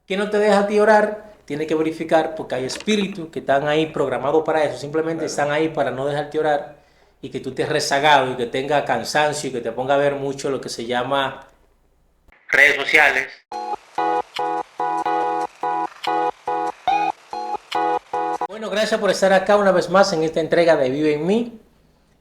¿Qué no te deja a ti orar? Tienes que verificar porque hay espíritus que están ahí programados para eso, simplemente están ahí para no dejarte orar y que tú estés rezagado y que tenga cansancio y que te ponga a ver mucho lo que se llama redes sociales. Bueno, gracias por estar acá una vez más en esta entrega de Vive en mí.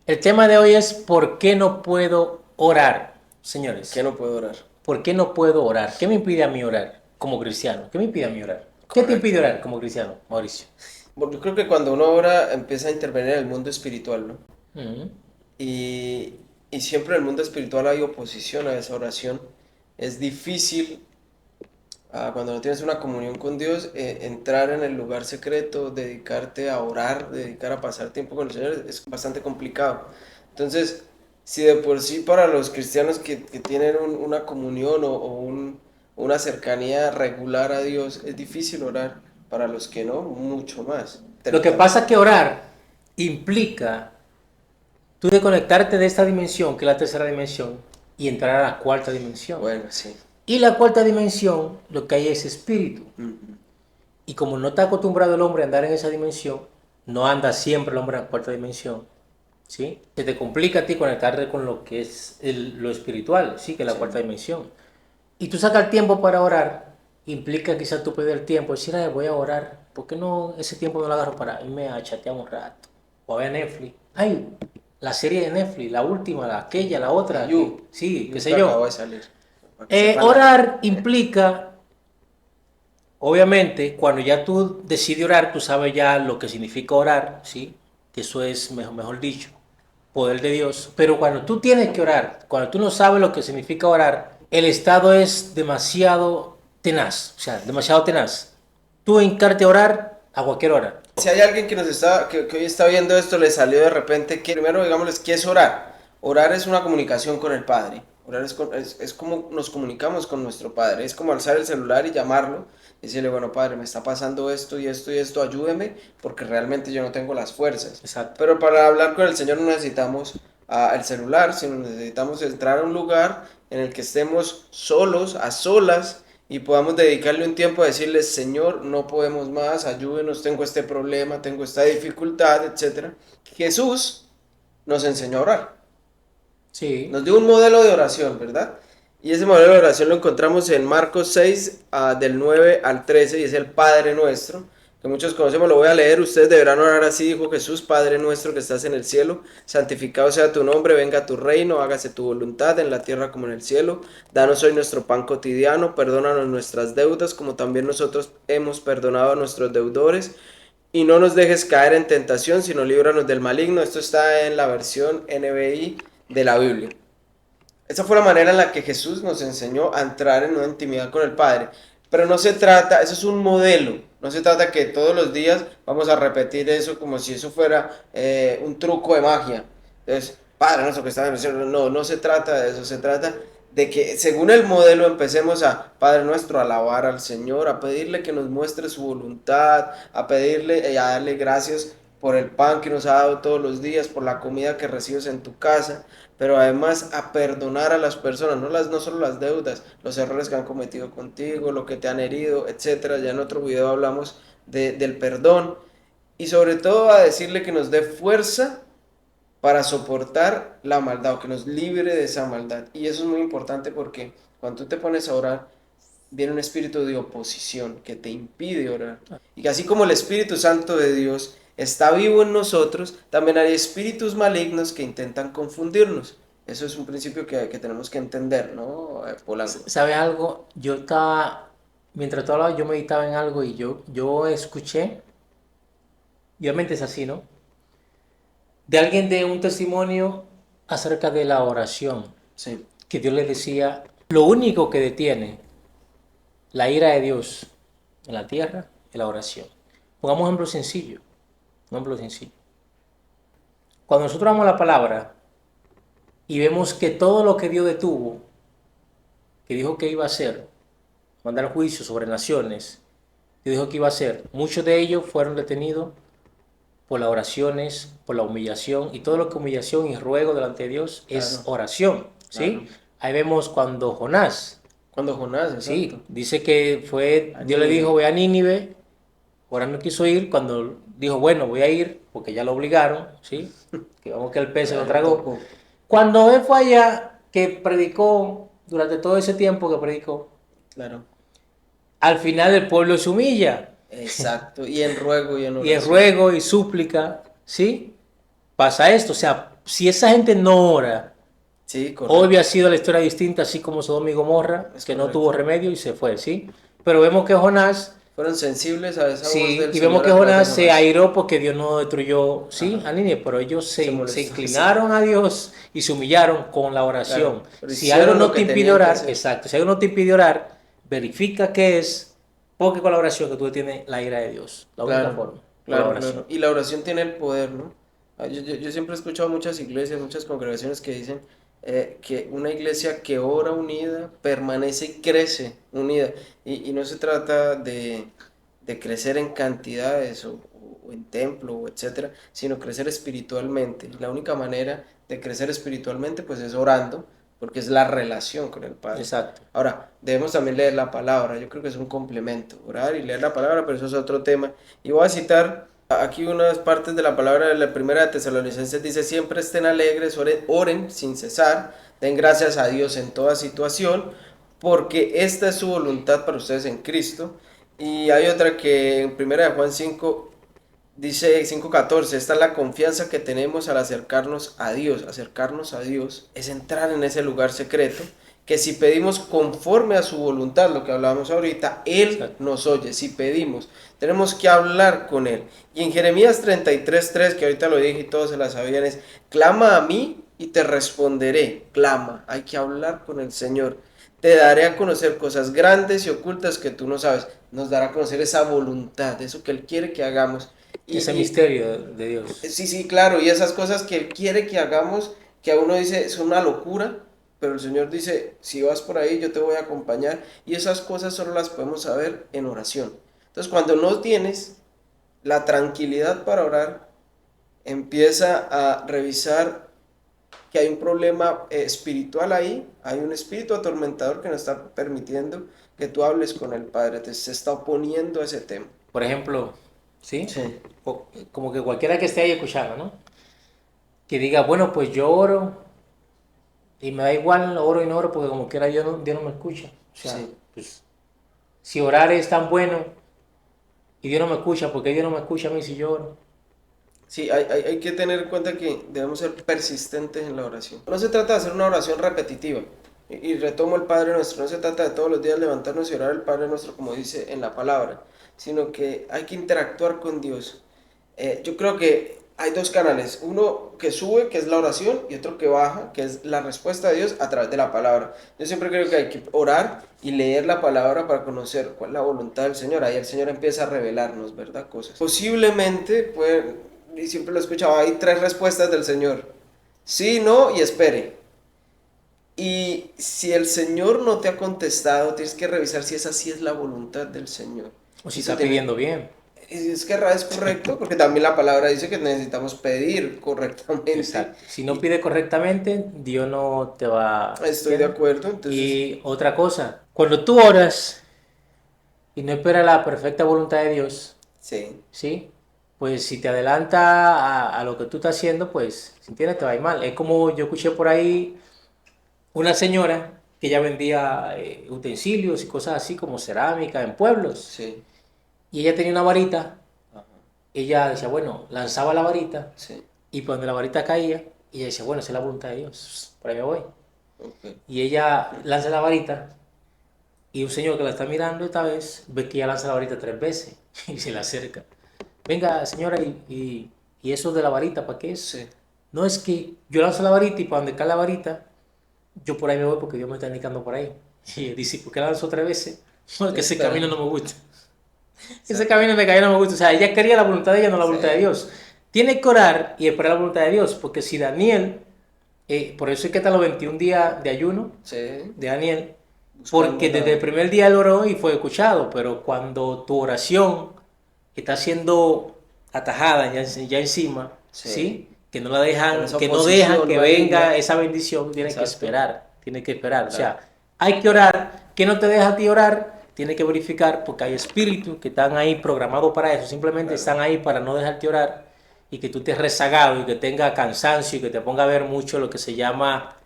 El tema de hoy es ¿por qué no puedo orar? Señores, ¿Qué no puedo orar? ¿por qué no puedo orar? ¿Qué me impide a mí orar como cristiano? ¿Qué me impide a mí orar? ¿Qué te Correcto. impide orar como cristiano, Mauricio? Bueno, yo creo que cuando uno ora empieza a intervenir en el mundo espiritual, ¿no? Ujú. Y, y siempre en el mundo espiritual hay oposición a esa oración. Es difícil, cuando no tienes una comunión con Dios, entrar en el lugar secreto, dedicarte a orar, dedicar a pasar tiempo con el Señor, es bastante complicado. Entonces, si de por sí para los cristianos que tienen una comunión una cercanía regular a Dios, es difícil orar, para los que no, mucho más. Lo que pasa es que orar implica tú desconectarte de esta dimensión, que es la tercera dimensión, y entrar a la cuarta dimensión. Bueno, sí. Y la cuarta dimensión, lo que hay es espíritu. Ujú. Y como no está acostumbrado el hombre a andar en esa dimensión, no anda siempre el hombre en la cuarta dimensión, ¿sí? Se te complica a ti conectarte con lo que es lo espiritual, ¿sí? Que es la Sí. cuarta dimensión. Y tú sacas el tiempo para orar, implica quizás tú perder el tiempo, decir, ay, voy a orar, ¿por qué no ese tiempo no lo agarro para irme a chatear un rato? O a ver Netflix. Ay, la serie de Netflix, la última, aquella, la otra, sí, qué You sé que acabo yo. de salir. Para que sepan Orar implica, obviamente, cuando ya tú decides orar, tú sabes ya lo que significa orar, ¿sí? Que eso es, mejor dicho, poder de Dios. Pero cuando tú tienes que orar, cuando tú no sabes lo que significa orar, el estado es demasiado tenaz, o sea, demasiado tenaz. Tú encarte a orar a cualquier hora. Si hay alguien que hoy está viendo esto, le salió de repente que, primero digámosles, ¿qué es orar? Orar es una comunicación con el Padre. Orar es como nos comunicamos con nuestro Padre. Es como alzar el celular y llamarlo. Y decirle, bueno, Padre, me está pasando esto y esto y esto, ayúdeme, porque realmente yo no tengo las fuerzas. Exacto. Pero para hablar con el Señor no necesitamos el celular, sino necesitamos entrar a un lugar en el que estemos solos, a solas, y podamos dedicarle un tiempo a decirle, Señor, no podemos más, ayúdenos, tengo este problema, tengo esta dificultad, etcétera. Jesús nos enseñó a orar, Sí. nos dio un modelo de oración, ¿verdad? Y ese modelo de oración lo encontramos en Marcos 6, del 9 al 13, y es el Padre Nuestro, que muchos conocemos, lo voy a leer. Ustedes deberán orar así, dijo Jesús: Padre nuestro que estás en el cielo, santificado sea tu nombre, venga tu reino, hágase tu voluntad en la tierra como en el cielo. Danos hoy nuestro pan cotidiano, perdónanos nuestras deudas como también nosotros hemos perdonado a nuestros deudores. Y no nos dejes caer en tentación, sino líbranos del maligno. Esto está en la versión NBI de la Biblia. Esa fue la manera en la que Jesús nos enseñó a entrar en una intimidad con el Padre. Pero no se trata, eso es un modelo. No se trata que todos los días vamos a repetir eso como si eso fuera un truco de magia. Entonces, Padre nuestro que está en el cielo. No, no se trata de eso. Se trata de que según el modelo empecemos a, Padre nuestro, a alabar al Señor, a pedirle que nos muestre su voluntad, a pedirle y a darle gracias por el pan que nos ha dado todos los días, por la comida que recibes en tu casa, pero además a perdonar a las personas, no solo las deudas, los errores que han cometido contigo, lo que te han herido, etcétera. Ya en otro video hablamos del perdón, y sobre todo a decirle que nos dé fuerza para soportar la maldad, o que nos libre de esa maldad. Y eso es muy importante porque cuando tú te pones a orar, viene un espíritu de oposición que te impide orar. Y que así como el Espíritu Santo de Dios está vivo en nosotros, también hay espíritus malignos que intentan confundirnos. Eso es un principio que tenemos que entender, ¿no, Polanco? ¿Sabes algo? Yo estaba, mientras tú hablabas, yo meditaba en algo y yo escuché, y obviamente es así, ¿no? De alguien de un testimonio acerca de la oración, Sí. que Dios le decía, lo único que detiene la ira de Dios en la tierra es la oración. Pongamos un ejemplo sencillo, un ejemplo sencillo. Cuando nosotros damos la palabra y vemos que todo lo que Dios detuvo, que dijo que iba a hacer, mandar juicio sobre naciones, que dijo que iba a hacer, muchos de ellos fueron detenidos por las oraciones, por la humillación, y todo lo que humillación y ruego delante de Dios es Claro, oración, claro. ¿sí? Ahí vemos cuando Jonás, Cuando Jonás, Sí, exacto. dice que fue, A Dios le Nínive. dijo, ve a Nínive, ahora no quiso ir, cuando dijo, bueno, voy a ir, porque ya lo obligaron, ¿sí? Que vamos que el pez se A lo él le tragó. tocó. Cuando él fue allá, que predicó, durante todo ese tiempo que predicó, Claro. al final el pueblo se humilla, Exacto. Y en ruego y en y en oración. ruego y súplica, ¿sí? Pasa esto, o sea, si esa gente no ora, Sí, hoy correcto. había sido la historia distinta, así como Sodoma y Gomorra, Es que no correcto. tuvo remedio y se fue, ¿sí? Pero vemos que Jonás, Fueron sensibles a esa voz sí, del y vemos Señor que a través de Jonás se Jonás. airó porque Dios no destruyó, ¿sí? Ajá. A Nínive, pero ellos Se se molestó, sí. inclinaron a Dios y se humillaron con la Claro. oración. Pero Si algo hicieron lo no te que impide tenían que orar, hacer. exacto, si algo no te impide orar, verifica qué es, porque con la oración que tú tienes la ira de Dios, la única Claro, forma, con la claro, oración. claro. Y la oración tiene el poder, ¿no? Yo siempre he escuchado muchas iglesias, muchas congregaciones que dicen que una iglesia que ora unida permanece y crece unida. Y no se trata de crecer en cantidades o en templo, o etcétera, sino crecer espiritualmente. La única manera de crecer espiritualmente pues es orando, porque es la relación con el Padre. Exacto. Ahora, debemos también leer la palabra, yo creo que es un complemento, orar y leer la palabra, pero eso es otro tema. Y voy a citar aquí unas partes de la palabra de la primera de Tesalonicenses, dice, siempre estén alegres, oren sin cesar, den gracias a Dios en toda situación, porque esta es su voluntad para ustedes en Cristo. Y hay otra que en primera de Juan 5 dice 5:14, esta es la confianza que tenemos al acercarnos a Dios es entrar en ese lugar secreto, que si pedimos conforme a su voluntad, lo que hablábamos ahorita, Él Exacto. nos oye, si pedimos, tenemos que hablar con Él. Y en Jeremías 33:3, que ahorita lo dije y todos se la sabían, es, clama a mí y te responderé, clama, hay que hablar con el Señor. Te daré a conocer cosas grandes y ocultas que tú no sabes. Nos dará a conocer esa voluntad, eso que Él quiere que hagamos. Ese Y misterio de Dios. sí, sí, claro, y esas cosas que Él quiere que hagamos, que a uno dice son una locura, pero el Señor dice, si vas por ahí, yo te voy a acompañar, y esas cosas solo las podemos saber en oración. Entonces, cuando no tienes la tranquilidad para orar, empieza a revisar que hay un problema espiritual ahí, hay un espíritu atormentador que no está permitiendo que tú hables con el Padre, te se está oponiendo a ese tema. Por ejemplo, ¿sí? Sí, Como que cualquiera que esté ahí escuchando, ¿no? Que diga, bueno, pues yo oro y me da igual oro y no oro porque como quiera Dios no me escucha. O sea, sí. pues si orar es tan bueno y Dios no me escucha, ¿por qué Dios no me escucha a mí si yo oro? Sí, hay que tener en cuenta que debemos ser persistentes en la oración. No se trata de hacer una oración repetitiva. Y retomo el Padre Nuestro. No se trata de todos los días levantarnos y orar el Padre Nuestro como dice en la palabra, sino que hay que interactuar con Dios. Yo creo que hay dos canales. Uno que sube, que es la oración, y otro que baja, que es la respuesta de Dios a través de la palabra. Yo siempre creo que hay que orar y leer la palabra para conocer cuál es la voluntad del Señor. Ahí el Señor empieza a revelarnos, ¿verdad? Cosas. Posiblemente, pues, y siempre lo he escuchado, hay tres respuestas del Señor. Sí, no y espere. Y si el Señor no te ha contestado, tienes que revisar si esa sí es la voluntad del Señor. O si Eso está tiene, pidiendo bien. es que es correcto, porque también la palabra dice que necesitamos pedir correctamente. Exacto. Si no Y pide correctamente, Dios no te va, estoy de ¿entiendes? acuerdo, entonces, Y otra cosa, cuando tú oras y no esperas la perfecta voluntad de Dios, sí, ¿sí? Pues si te adelanta a lo que tú estás haciendo, pues, si entiendes, te va a ir mal. Es como yo escuché por ahí una señora que ya vendía utensilios y cosas así como cerámica en pueblos. sí, Y ella tenía una varita, ajá, ella decía, bueno, lanzaba la varita sí, y cuando la varita caía, ella decía, bueno, esa es la voluntad de Dios, por ahí me voy. ok, Y ella lanza la varita y un señor que la está mirando esta vez ve que ella lanza la varita 3 veces y se le acerca. Venga, señora, y eso de la varita, ¿para qué es? sí, No es que yo lanzo la varita y para donde cae la varita, yo por ahí me voy porque Dios me está indicando por ahí. Y él dice, ¿por qué la lanzo 3 veces? Porque ese está, camino no me gusta. Ese exacto, camino de caer no me gusta. O sea, ella quería la voluntad de ella, no la voluntad de sí, Dios. Tiene que orar y esperar la voluntad de Dios, porque si Daniel, por eso es que están los 21 días de ayuno sí, de Daniel, buscando porque desde el la, primer día él oró y fue escuchado, pero cuando tu oración está siendo atajada ya encima, sí, ¿sí? Que no la con dejan, esa que no dejan oposición que venga maligna, esa bendición, exacto, tienes que esperar, o claro, sea, hay que orar, ¿Qué no te deja a ti orar? Tienes que verificar porque hay espíritus que están ahí programados para eso, simplemente están ahí para no dejarte orar y que tú estés rezagado y que tenga cansancio y que te ponga a ver mucho lo que se llama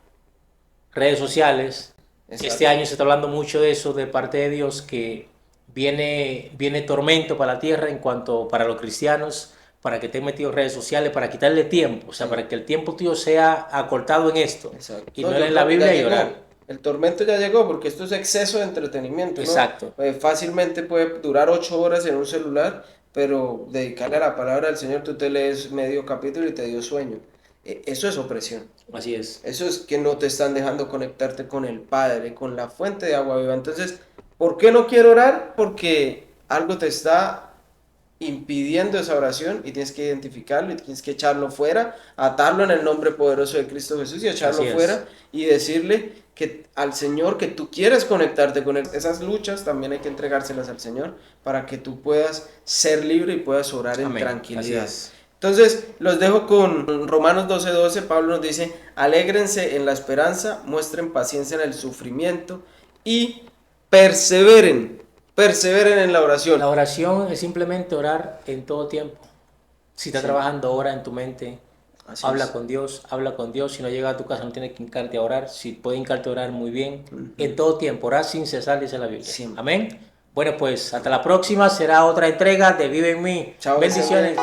redes sociales. Exacto. Este año se está hablando mucho de eso de parte de Dios, que viene tormento para la tierra en cuanto para los cristianos, para que estén metidos en redes sociales, para quitarle tiempo, o sea, para que el tiempo tuyo sea acortado en esto. Exacto. Y No, no yo en la creo que Biblia ya y llegó. orar. El tormento ya llegó porque esto es exceso de entretenimiento, ¿no? Exacto. Fácilmente puede durar 8 horas en un celular, pero dedicarle a la palabra del Señor, tú te lees medio capítulo y te dio sueño. Eso es opresión. Así es. Eso es que no te están dejando conectarte con el Padre, con la fuente de agua viva. Entonces, ¿por qué no quiero orar? Porque algo te está impidiendo esa oración y tienes que identificarlo y tienes que echarlo fuera, atarlo en el nombre poderoso de Cristo Jesús y echarlo Así es. fuera y decirle que al Señor que tú quieres conectarte con él. Esas luchas también hay que entregárselas al Señor para que tú puedas ser libre y puedas orar en Amén. tranquilidad. Así es. Entonces, los dejo con Romanos 12:12. Pablo nos dice: alégrense en la esperanza, muestren paciencia en el sufrimiento y perseveren en la oración. La oración es simplemente orar en todo tiempo. Si estás Sí. trabajando, ora en tu mente. Así Habla es. con Dios, habla con Dios. Si no llegas a tu casa, no tienes que hincarte a orar. Si puedes hincarte a orar, muy bien. En todo tiempo, orar sin cesar, dice la Biblia. Siempre. Amén. Bueno, pues hasta la próxima. Será otra entrega de Vive en mí. Chao, Bendiciones.